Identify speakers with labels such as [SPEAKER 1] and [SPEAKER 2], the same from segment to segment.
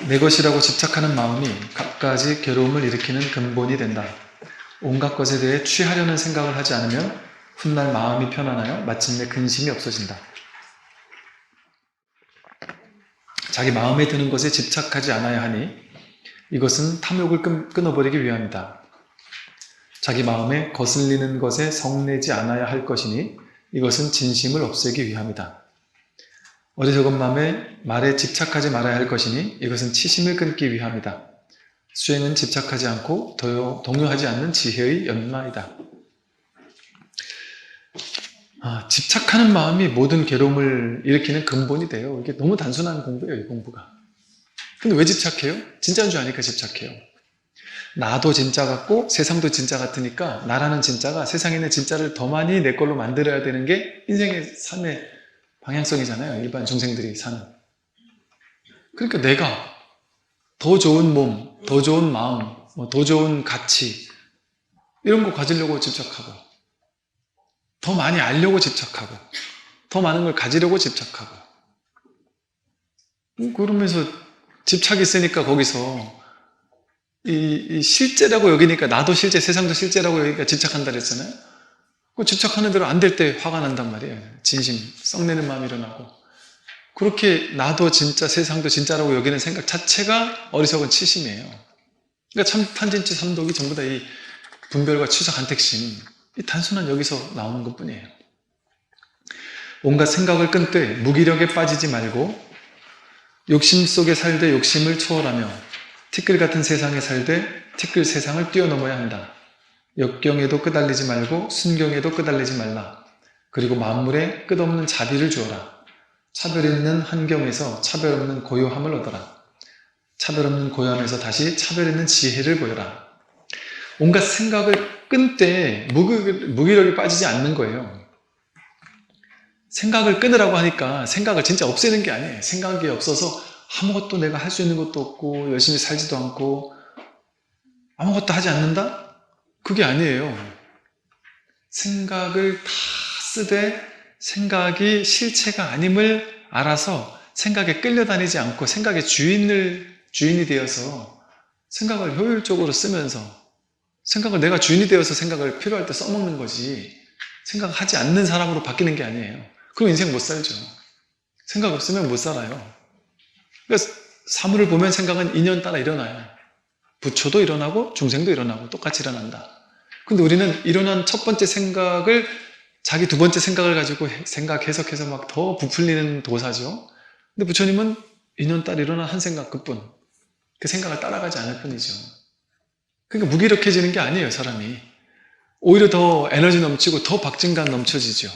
[SPEAKER 1] 내 것이라고 집착하는 마음이 갖가지 괴로움을 일으키는 근본이 된다. 온갖 것에 대해 취하려는 생각을 하지 않으면 훗날 마음이 편안하여 마침내 근심이 없어진다. 자기 마음에 드는 것에 집착하지 않아야 하니 이것은 탐욕을 끊어버리기 위함이다. 자기 마음에 거슬리는 것에 성내지 않아야 할 것이니 이것은 진심을 없애기 위함이다. 어리석은 말에 집착하지 말아야 할 것이니 이것은 치심을 끊기 위함이다. 수행은 집착하지 않고 동요하지 않는 지혜의 연마이다. 집착하는 마음이 모든 괴로움을 일으키는 근본이 돼요. 이게 너무 단순한 공부예요, 이 공부가. 근데 왜 집착해요? 진짜인 줄 아니까 집착해요. 나도 진짜 같고 세상도 진짜 같으니까 나라는 진짜가 세상에 있는 진짜를 더 많이 내 걸로 만들어야 되는 게 인생의 삶의 방향성이잖아요. 일반 중생들이 사는. 그러니까 내가 더 좋은 몸, 더 좋은 마음, 더 좋은 가치 이런 거 가지려고 집착하고 더 많이 알려고 집착하고 더 많은 걸 가지려고 집착하고 그러면서 집착이 있으니까 거기서 이 실제라고 여기니까 나도 실제, 세상도 실제라고 여기니까 집착한다 그랬잖아요. 그 집착하는 대로 안 될 때 화가 난단 말이에요. 진심, 썩내는 마음이 일어나고. 그렇게 나도 진짜, 세상도 진짜라고 여기는 생각 자체가 어리석은 치심이에요. 그러니까 참 탄진치 삼독이 전부 다 이 분별과 취사 간택심, 이 단순한 여기서 나오는 것 뿐이에요. 온갖 생각을 끊되 무기력에 빠지지 말고 욕심 속에 살되 욕심을 초월하며 티끌 같은 세상에 살되 티끌 세상을 뛰어넘어야 한다. 역경에도 끄달리지 말고 순경에도 끄달리지 말라. 그리고 만물에 끝없는 자비를 주어라. 차별 있는 환경에서 차별 없는 고요함을 얻어라. 차별 없는 고요함에서 다시 차별 있는 지혜를 보여라. 온갖 생각을 끊되 무기력에 빠지지 않는 거예요. 생각을 끊으라고 하니까 생각을 진짜 없애는 게 아니에요. 생각이 없어서 아무것도 내가 할 수 있는 것도 없고 열심히 살지도 않고 아무것도 하지 않는다? 그게 아니에요. 생각을 다 쓰되 생각이 실체가 아님을 알아서 생각에 끌려다니지 않고 생각의 주인이 되어서 생각을 효율적으로 쓰면서 생각을 내가 주인이 되어서 생각을 필요할 때 써먹는 거지 생각하지 않는 사람으로 바뀌는 게 아니에요. 그럼 인생 못 살죠. 생각 없으면 못 살아요. 그러니까 사물을 보면 생각은 인연 따라 일어나요. 부처도 일어나고 중생도 일어나고 똑같이 일어난다. 근데 우리는 일어난 첫 번째 생각을 자기 두 번째 생각을 가지고 해석해서 막 더 부풀리는 도사죠. 근데 부처님은 인연 따라 일어난 한 생각 그뿐. 그 생각을 따라가지 않을 뿐이죠. 그러니까 무기력해지는 게 아니에요, 사람이. 오히려 더 에너지 넘치고 더 박진감 넘쳐지죠.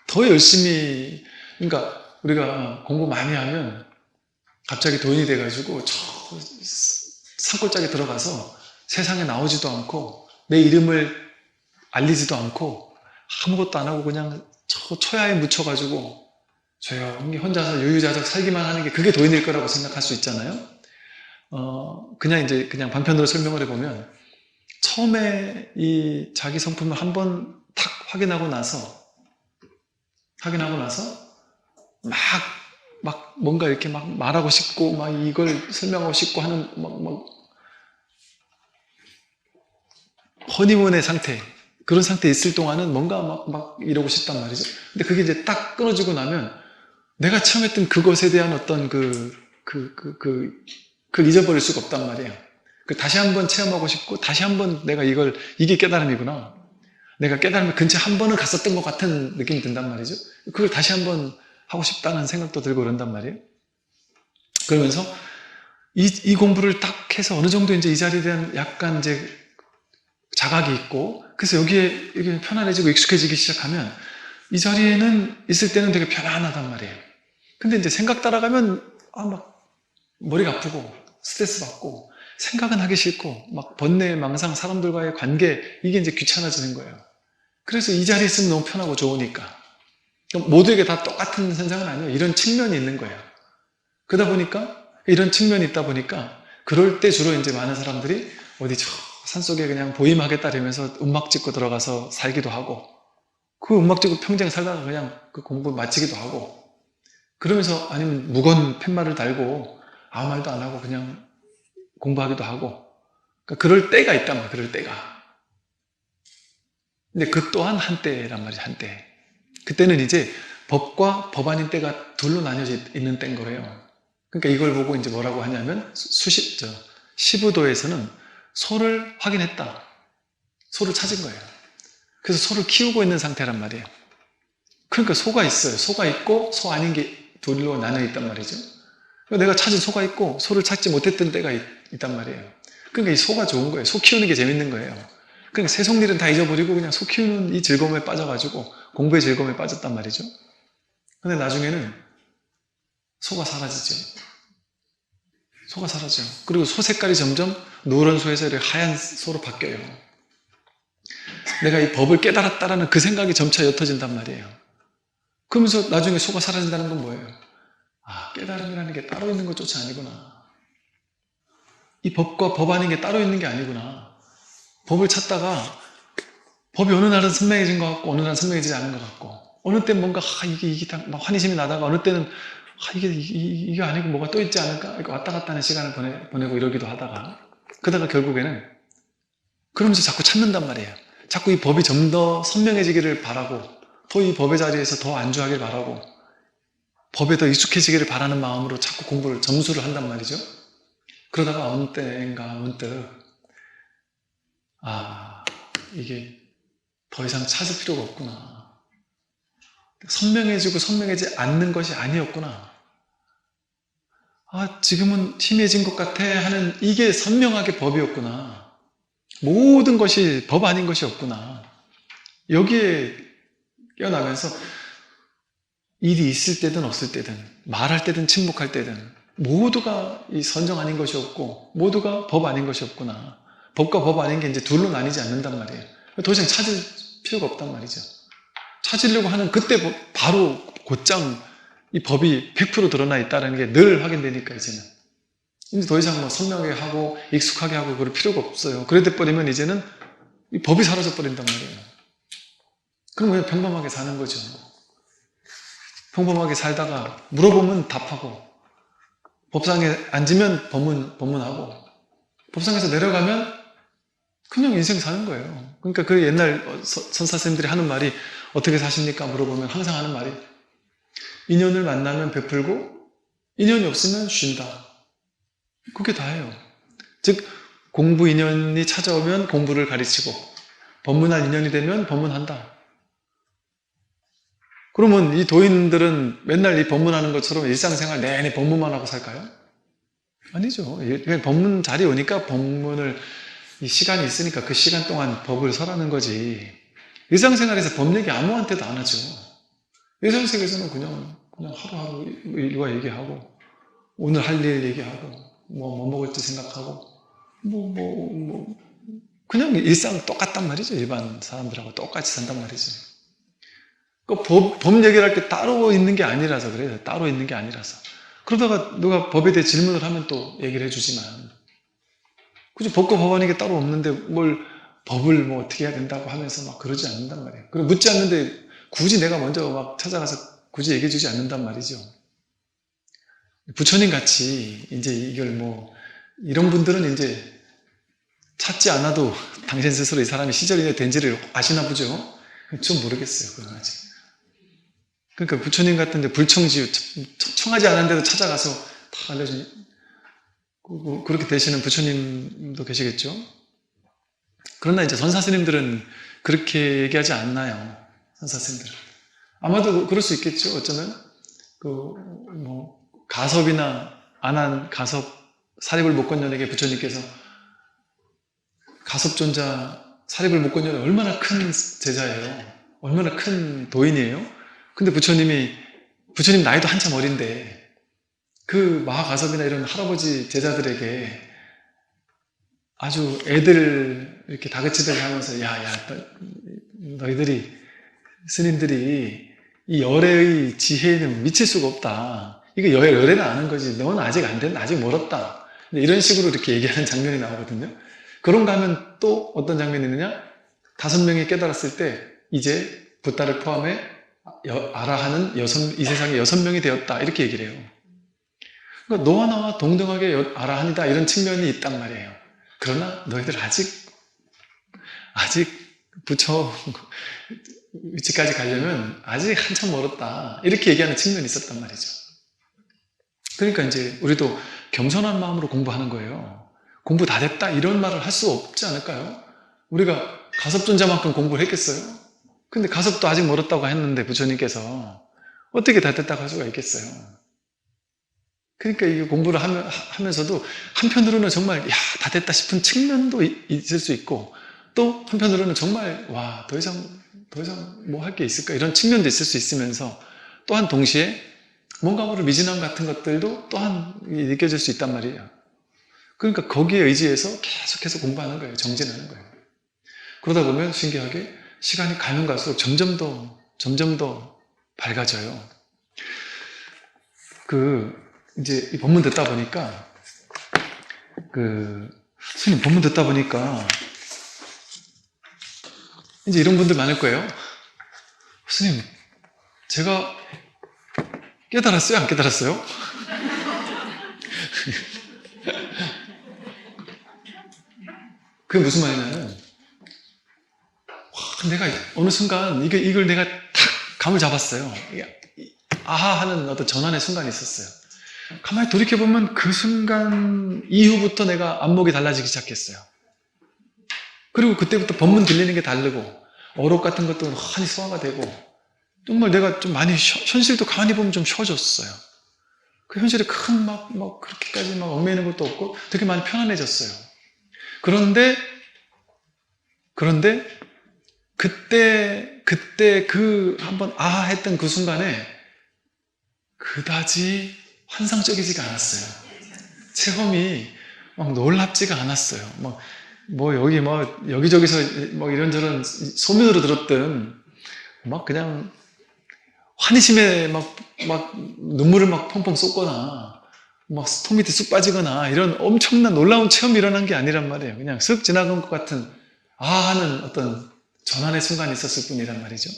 [SPEAKER 1] 더 열심히, 그러니까 우리가 공부 많이 하면 갑자기 도인이 돼가지고 저 산골짜기 들어가서 세상에 나오지도 않고 내 이름을 알리지도 않고 아무것도 안 하고 그냥 저 초야에 묻혀가지고 조용히 혼자서 유유자적 살기만 하는 게 그게 도인일 거라고 생각할 수 있잖아요. 그냥 반편으로 설명을 해보면 처음에 이 자기 성품을 한번 탁 확인하고 나서 막 뭔가 이렇게 막 말하고 싶고 막 이걸 설명하고 싶고 하는 막 허니문의 상태 그런 상태에 있을 동안은 뭔가 막 이러고 싶단 말이죠. 근데 그게 이제 딱 끊어지고 나면 내가 처음 했던 그것에 대한 어떤 그걸 잊어버릴 수가 없단 말이에요. 다시 한번 체험하고 싶고 다시 한번 내가 이게 깨달음이구나. 내가 깨달음의 근처에 한 번은 갔었던 것 같은 느낌이 든단 말이죠. 그걸 다시 한번 하고 싶다는 생각도 들고 그런단 말이에요. 그러면서 이 공부를 딱 해서 어느 정도 이제 이 자리에 대한 약간 이제 자각이 있고 그래서 여기에 편안해지고 익숙해지기 시작하면 이 자리에는 있을 때는 되게 편안하단 말이에요. 근데 이제 생각 따라가면 막 머리가 아프고 스트레스 받고 생각은 하기 싫고 막 번뇌, 망상, 사람들과의 관계 이게 이제 귀찮아지는 거예요. 그래서 이 자리에 있으면 너무 편하고 좋으니까 모두에게 다 똑같은 현상은 아니에요. 이런 측면이 있는 거예요. 그러다 보니까 이런 측면이 있다 보니까 그럴 때 주로 이제 많은 사람들이 어디 저 산속에 그냥 보임하겠다 이러면서 음악 찍고 들어가서 살기도 하고 그 음악 찍고 평생 살다가 그냥 그 공부 마치기도 하고 그러면서 아니면 무거운 팻말을 달고 아무 말도 안 하고 그냥 공부하기도 하고. 그러니까 그럴 때가 있단 말이야, 그럴 때가. 근데 그 또한 한때란 말이야, 한때. 그때는 이제 법과 법아닌 때가 둘로 나뉘어져 있는 때인 거예요. 그러니까 이걸 보고 이제 뭐라고 하냐면, 시부도에서는 소를 확인했다. 소를 찾은 거예요. 그래서 소를 키우고 있는 상태란 말이에요. 그러니까 소가 있어요. 소가 있고 소 아닌 게 둘로 나뉘어 있단 말이죠. 그러니까 내가 찾은 소가 있고 소를 찾지 못했던 때가 있단 말이에요. 그러니까 이 소가 좋은 거예요. 소 키우는 게 재밌는 거예요. 그러니까 세속 일은 다 잊어버리고 그냥 소 키우는 이 즐거움에 빠져가지고 공부의 즐거움에 빠졌단 말이죠. 근데 나중에는 소가 사라지죠. 소가 사라져. 그리고 소 색깔이 점점 노란 소에서 이렇게 하얀 소로 바뀌어요. 내가 이 법을 깨달았다라는 그 생각이 점차 옅어진단 말이에요. 그러면서 나중에 소가 사라진다는 건 뭐예요? 아, 깨달음이라는 게 따로 있는 것조차 아니구나. 이 법과 법 아닌 게 따로 있는 게 아니구나. 법을 찾다가 법이 어느 날은 선명해진 것 같고 어느 날은 선명해지지 않은 것 같고 어느 때는 뭔가 이게 막 환희심이 나다가 어느 때는 이게 아니고 뭐가 또 있지 않을까? 이렇게 왔다 갔다 하는 시간을 보내고 이러기도 하다가 그러다가 결국에는 그러면서 자꾸 찾는단 말이에요. 자꾸 이 법이 좀 더 선명해지기를 바라고 더 이 법의 자리에서 더 안주하길 바라고 법에 더 익숙해지기를 바라는 마음으로 자꾸 공부를 점수를 한단 말이죠. 그러다가 어느 때인가 문득 이게 더 이상 찾을 필요가 없구나. 선명해지고 선명해지지 않는 것이 아니었구나. 지금은 희미해진 것 같아 하는 이게 선명하게 법이었구나. 모든 것이 법 아닌 것이 없구나. 여기에 깨어나면서 일이 있을 때든 없을 때든 말할 때든 침묵할 때든 모두가 이 선정 아닌 것이 없고 모두가 법 아닌 것이 없구나. 법과 법 아닌 게 이제 둘로 나뉘지 않는단 말이에요. 더 이상 찾을 필요가 없단 말이죠. 찾으려고 하는 그때 바로 곧장 이 법이 100% 드러나 있다는 게 늘 확인되니까 이제는 이제 더 이상 뭐 선명하게 하고 익숙하게 하고 그럴 필요가 없어요. 그래 돼버리면 이제는 이 법이 사라져 버린단 말이에요. 그럼 그냥 평범하게 사는 거죠. 평범하게 살다가 물어보면 답하고 법상에 앉으면 법문하고 법상에서 내려가면 그냥 인생 사는 거예요. 그러니까 그 옛날 선사선생님들이 하는 말이 어떻게 사십니까? 물어보면 항상 하는 말이 인연을 만나면 베풀고 인연이 없으면 쉰다. 그게 다예요. 즉 공부 인연이 찾아오면 공부를 가르치고 법문할 인연이 되면 법문한다. 그러면 이 도인들은 맨날 이 법문하는 것처럼 일상생활 내내 법문만 하고 살까요? 아니죠. 그냥 법문 자리에 오니까 법문을 이 시간이 있으니까 그 시간 동안 법을 설하는 거지. 일상생활에서 법 얘기 아무한테도 안 하죠. 일상생활에서는 그냥 하루하루 일과 얘기하고 오늘 할 일 얘기하고 뭐 먹을지 생각하고 그냥 일상 똑같단 말이죠. 일반 사람들하고 똑같이 산단 말이죠. 그 법 얘기를 할 때 따로 있는 게 아니라서 그래요. 따로 있는 게 아니라서. 그러다가 누가 법에 대해 질문을 하면 또 얘기를 해주지만 그죠? 법과 법안이 게 따로 없는데 뭘 법을 뭐 어떻게 해야 된다고 하면서 막 그러지 않는단 말이에요. 그리고 묻지 않는데 굳이 내가 먼저 막 찾아가서 굳이 얘기해 주지 않는단 말이죠. 부처님 같이 이제 이걸 뭐 이런 분들은 이제 찾지 않아도 당신 스스로 이 사람이 시절이 된지를 아시나 보죠? 좀 모르겠어요. 그건 아직. 그러니까 부처님 같은데 불청지유 청하지 않았는데도 찾아가서 다 알려준 그렇게 되시는 부처님도 계시겠죠? 그러나 이제 선사스님들은 그렇게 얘기하지 않나요? 선사스님들은. 아마도 그럴 수 있겠죠. 어쩌면 가섭이나 안한 가섭 사립을 못건년에게 부처님께서 가섭존자 사립을 못건년이 얼마나 큰 제자예요. 얼마나 큰 도인이에요. 근데 부처님 나이도 한참 어린데 그 마하가섭이나 이런 할아버지 제자들에게 아주 애들 이렇게 다그치듯이 하면서 너희들이 스님들이 이 열애의 지혜는 미칠 수가 없다. 이거 열애는 아는 거지. 넌 아직 안 된다. 아직 멀었다. 이런 식으로 이렇게 얘기하는 장면이 나오거든요. 그런가 하면 또 어떤 장면이 있느냐? 5명이 깨달았을 때 이제 붓다를 포함해 아라하는 이 세상에 6명이 되었다. 이렇게 얘기를 해요. 그러니까 너와 나와 동등하게 알아하니다 이런 측면이 있단 말이에요. 그러나 너희들 아직 부처 위치까지 가려면 아직 한참 멀었다. 이렇게 얘기하는 측면이 있었단 말이죠. 그러니까 이제 우리도 겸손한 마음으로 공부하는 거예요. 공부 다 됐다 이런 말을 할 수 없지 않을까요? 우리가 가섭존자만큼 공부를 했겠어요? 근데 가섭도 아직 멀었다고 했는데 부처님께서 어떻게 다 됐다고 할 수가 있겠어요? 그러니까 이게 공부를 하면서도 한편으로는 정말 야, 다 됐다 싶은 측면도 있을 수 있고 또 한편으로는 정말 와, 더 이상 뭐 할 게 있을까 이런 측면도 있을 수 있으면서 또한 동시에 뭔가 모를 미진함 같은 것들도 또한 느껴질 수 있단 말이에요. 그러니까 거기에 의지해서 계속해서 공부하는 거예요. 정진하는 거예요. 그러다 보면 신기하게 시간이 가면 갈수록 점점 더 밝아져요. 이제 이 법문 듣다 보니까 스님 법문 듣다 보니까 이제 이런 분들 많을 거예요. 스님, 제가 깨달았어요? 안 깨달았어요? 그게 무슨 말이냐면 내가 어느 순간 이걸 내가 탁 감을 잡았어요. 아하 하는 어떤 전환의 순간이 있었어요. 가만히 돌이켜보면 그 순간 이후부터 내가 안목이 달라지기 시작했어요. 그리고 그때부터 법문 들리는 게 다르고 어록 같은 것도 환히 소화가 되고 정말 내가 좀 많이 현실도 가만히 보면 좀 쉬워졌어요. 그 현실에 큰 그렇게까지 얽매이는 것도 없고 되게 많이 편안해졌어요. 그런데 그때 한번 아하 했던 그 순간에 그다지 환상적이지가 않았어요. 체험이 놀랍지가 않았어요. 여기저기서 이런저런 소문으로 들었던 그냥 환희심에 눈물을 펑펑 쏟거나 스톱 밑에 쑥 빠지거나 이런 엄청난 놀라운 체험이 일어난 게 아니란 말이에요. 그냥 쓱 지나간 것 같은 하는 어떤 전환의 순간이 있었을 뿐이란 말이죠.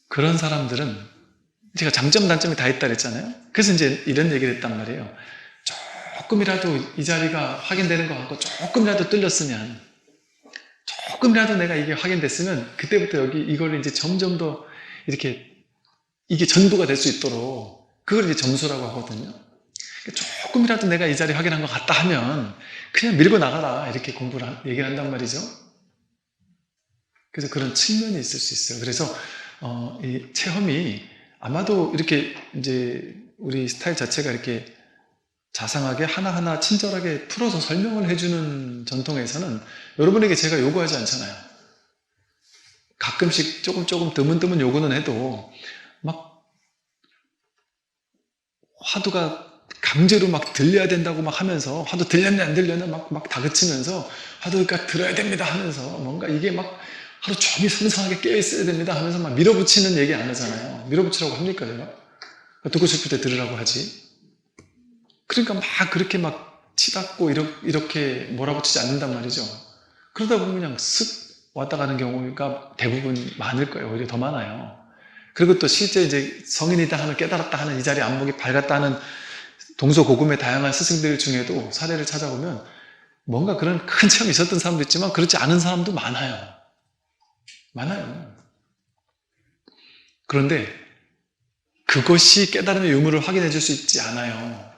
[SPEAKER 1] 그런 사람들은 제가 장점 단점이 다 있다 그랬잖아요. 그래서 이제 이런 얘기를 했단 말이에요. 조금이라도 이 자리가 확인되는 것 같고 조금이라도 뚫렸으면 조금이라도 내가 이게 확인됐으면 그때부터 이걸 이제 점점 더 이렇게 이게 전부가 될 수 있도록 그걸 이제 점수라고 하거든요. 조금이라도 내가 이 자리 확인한 것 같다 하면 그냥 밀고 나가라 이렇게 얘기를 한단 말이죠. 그래서 그런 측면이 있을 수 있어요. 그래서 이 체험이 아마도 이렇게 이제 우리 스타일 자체가 이렇게 자상하게 하나하나 친절하게 풀어서 설명을 해주는 전통에서는 여러분에게 제가 요구하지 않잖아요. 가끔씩 조금 드문드문 요구는 해도 화두가 강제로 들려야 된다고 하면서 화두 들렸냐 안 들렸냐 다그치면서 화두가 들어야 됩니다 하면서 뭔가 이게 하루 종일 성성하게 깨어있어야 됩니다 하면서 밀어붙이는 얘기 안 하잖아요. 밀어붙이라고 합니까 제가? 듣고 싶을 때 들으라고 하지. 그러니까 그렇게 치닫고 이렇게 몰아붙이지 않는단 말이죠. 그러다 보면 그냥 쓱 왔다 가는 경우가 대부분 많을 거예요. 오히려 더 많아요. 그리고 또 실제 이제 성인이다 하는 깨달았다 하는 이 자리에 안목이 밝았다 하는 동서고금의 다양한 스승들 중에도 사례를 찾아보면 뭔가 그런 큰 체험이 있었던 사람도 있지만 그렇지 않은 사람도 많아요. 그런데 그것이 깨달음의 유무를 확인해 줄 수 있지 않아요.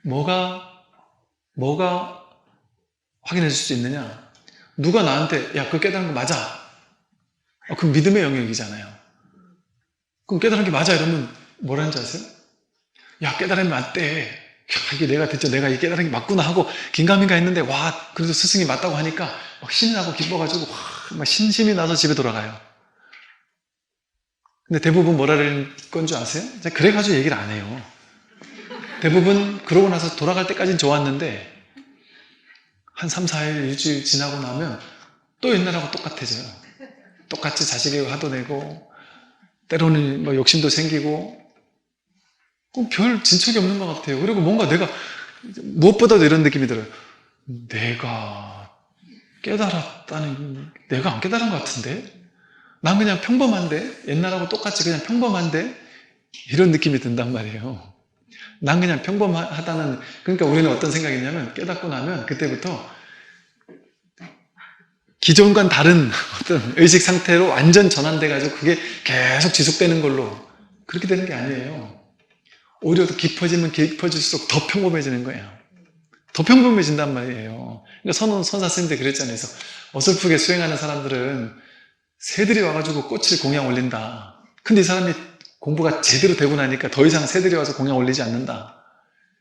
[SPEAKER 1] 뭐가 확인해 줄 수 있느냐? 누가 나한테 야, 그거 깨달은 거 맞아. 그럼 믿음의 영역이잖아요. 그럼 깨달은 게 맞아 이러면 뭐라는지 아세요? 야, 깨달음이 맞대. 야, 이게 내가 됐죠. 내가 이 깨달은 게 맞구나 하고 긴가민가 했는데 와, 그래도 스승이 맞다고 하니까 신이 나고 기뻐가지고 신심이 나서 집에 돌아가요. 근데 대부분 뭐라는 건 줄 아세요? 그래가지고 얘기를 안 해요. 대부분 그러고 나서 돌아갈 때까지는 좋았는데 한 3, 4일, 일주일 지나고 나면 또 옛날하고 똑같아져요. 똑같이 자식에게 화도 내고 때로는 욕심도 생기고 별 진척이 없는 것 같아요. 그리고 뭔가 내가 무엇보다도 이런 느낌이 들어요. 내가 깨달았다는 내가 안 깨달은 것 같은데? 난 그냥 평범한데? 옛날하고 똑같이 그냥 평범한데? 이런 느낌이 든단 말이에요. 난 그냥 평범하다는, 그러니까 우리는 어떤 생각이냐면 깨닫고 나면 그때부터 기존과는 다른 어떤 의식 상태로 완전 전환돼가지고 그게 계속 지속되는 걸로 그렇게 되는 게 아니에요. 오히려 더 깊어지면 깊어질수록 더 평범해지는 거예요. 더 평범해진단 말이에요. 그러니까 선사 스님들 그랬잖아요. 그래서 어설프게 수행하는 사람들은 새들이 와가지고 꽃을 공양 올린다. 근데 이 사람이 공부가 제대로 되고 나니까 더 이상 새들이 와서 공양 올리지 않는다.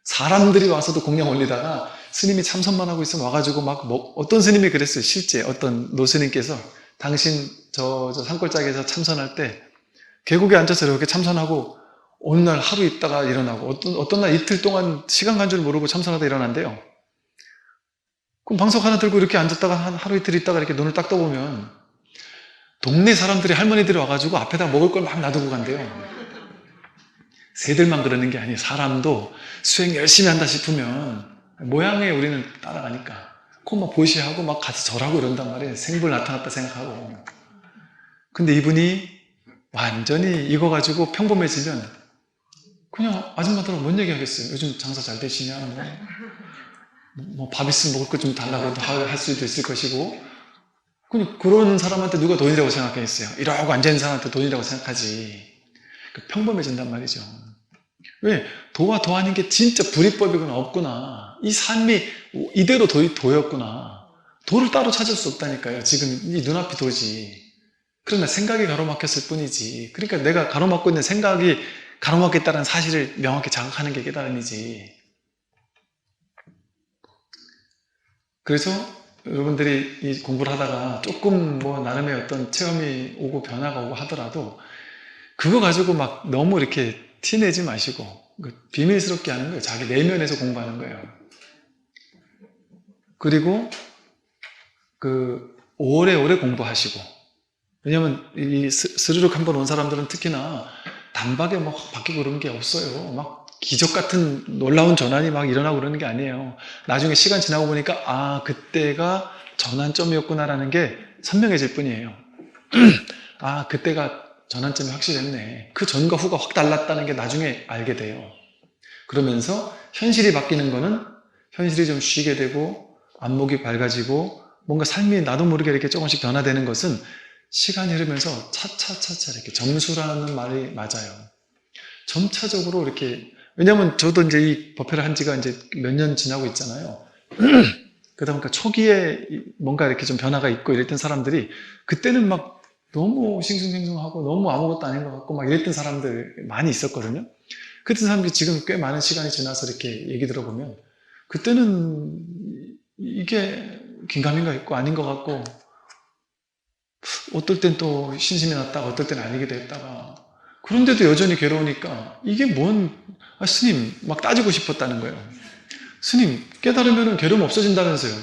[SPEAKER 1] 사람들이 와서도 공양 올리다가 스님이 참선만 하고 있으면 와가지고 어떤 스님이 그랬어요. 실제 어떤 노스님께서 당신 저 산골짜기에서 참선할 때 계곡에 앉아서 이렇게 참선하고 어느 날 하루 있다가 일어나고 어떤 날 이틀 동안 시간 간 줄 모르고 참선하다 일어난대요. 그럼 방석 하나 들고 이렇게 앉았다가 하루 이틀 있다가 이렇게 눈을 딱 떠보면 동네 사람들이 할머니들이 와가지고 앞에다 먹을 걸 막 놔두고 간대요. 새들만 그러는 게 아니에요. 사람도 수행 열심히 한다 싶으면 모양에 우리는 따라가니까 그거 막 보시하고 막 가서 절하고 이런단 말이에요. 생불 나타났다 생각하고. 근데 이분이 완전히 이거 가지고 평범해지면 그냥 아줌마들하고 뭔 얘기 하겠어요. 요즘 장사 잘 되시냐, 밥 있으면 먹을 거 좀 달라고 할 수도 있을 것이고, 그런 사람한테 누가 돈이라고 생각하겠어요. 이러고 앉아있는 사람한테 돈이라고 생각하지. 평범해진단 말이죠. 왜? 도와 도 아닌 게 진짜 불이법이구나, 없구나. 이 삶이 이대로 도였구나. 도를 따로 찾을 수 없다니까요. 지금 이 눈앞이 도지. 그러나 생각이 가로막혔을 뿐이지. 그러니까 내가 가로막고 있는 생각이 가로막겠다는 사실을 명확히 자각하는 게 깨달음이지. 그래서 여러분들이 이 공부를 하다가 조금 나름의 어떤 체험이 오고 변화가 오고 하더라도 그거 가지고 막 너무 이렇게 티내지 마시고 비밀스럽게 하는 거예요. 자기 내면에서 공부하는 거예요. 그리고 오래오래 공부하시고, 왜냐면 이 스르륵 한번 온 사람들은 특히나 단박에 막 바뀌고 그런 게 없어요. 막 기적 같은 놀라운 전환이 막 일어나고 그러는 게 아니에요. 나중에 시간 지나고 보니까 그때가 전환점이었구나라는 게 선명해질 뿐이에요. 그때가 전환점이 확실했네. 그 전과 후가 확 달랐다는 게 나중에 알게 돼요. 그러면서 현실이 바뀌는 거는 현실이 좀 쉬게 되고 안목이 밝아지고 뭔가 삶이 나도 모르게 이렇게 조금씩 변화되는 것은 시간이 흐르면서 차차차차 이렇게 점수라는 말이 맞아요. 점차적으로 이렇게, 왜냐면 저도 이제 이 법회를 한 지가 이제 몇 년 지나고 있잖아요. 그러다 보니까 초기에 뭔가 이렇게 좀 변화가 있고 이랬던 사람들이 그때는 막 너무 싱숭생숭하고 너무 아무것도 아닌 것 같고 막 이랬던 사람들 많이 있었거든요. 그랬던 사람들이 지금 꽤 많은 시간이 지나서 이렇게 얘기 들어보면 그때는 이게 긴가민가 있고 아닌 것 같고 어떨 땐 또 신심이 났다가 어떨 땐 아니기도 했다가 그런데도 여전히 괴로우니까 이게 스님 막 따지고 싶었다는 거예요. 스님 깨달으면 괴로움 없어진다면서요.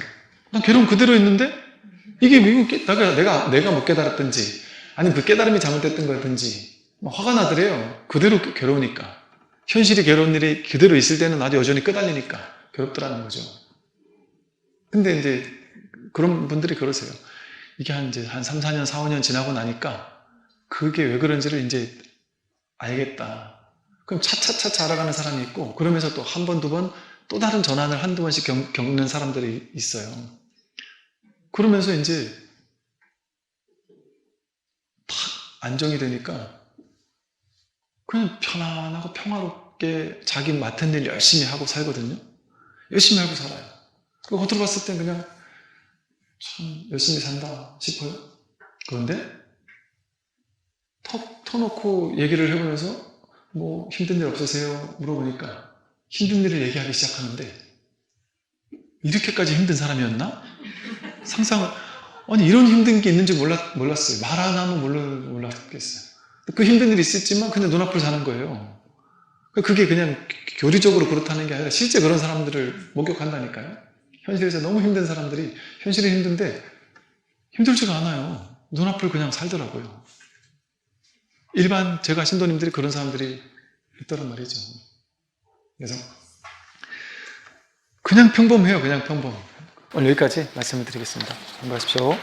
[SPEAKER 1] 난 괴로움 그대로 있는데 이게 내가 못 깨달았든지 아니면 그 깨달음이 잘못됐던 거든지 화가 나더래요. 그대로 괴로우니까. 현실이 괴로운 일이 그대로 있을 때는 나도 여전히 끄달리니까 괴롭더라는 거죠. 근데 이제 그런 분들이 그러세요. 이게 한 3, 4년, 4, 5년 지나고 나니까 그게 왜 그런지를 이제 알겠다. 그럼 차차차차 알아가는 사람이 있고 그러면서 또 한 번, 두 번 또 다른 전환을 한두 번씩 겪는 사람들이 있어요. 그러면서 이제 탁 안정이 되니까 그냥 편안하고 평화롭게 자기 맡은 일 열심히 하고 살거든요. 열심히 하고 살아요. 그 겉으로 봤을 땐 그냥 참 열심히 산다 싶어요. 그런데 턱 터놓고 얘기를 해보면서 힘든 일 없으세요? 물어보니까 힘든 일을 얘기하기 시작하는데 이렇게까지 힘든 사람이었나? 아니 이런 힘든 게 있는 줄 몰랐어요. 말 안 하면 몰랐겠어요. 그 힘든 일이 있었지만 그냥 눈앞을 사는 거예요. 그게 그냥 교리적으로 그렇다는 게 아니라 실제 그런 사람들을 목격한다니까요. 현실에서 너무 힘든 사람들이 현실이 힘든데 힘들지가 않아요. 눈앞을 그냥 살더라고요. 일반 제가 신도님들이 그런 사람들이 있더란 말이죠. 그래서 그냥 평범해요. 그냥 평범. 오늘 여기까지 말씀을 드리겠습니다. 공부하십시오.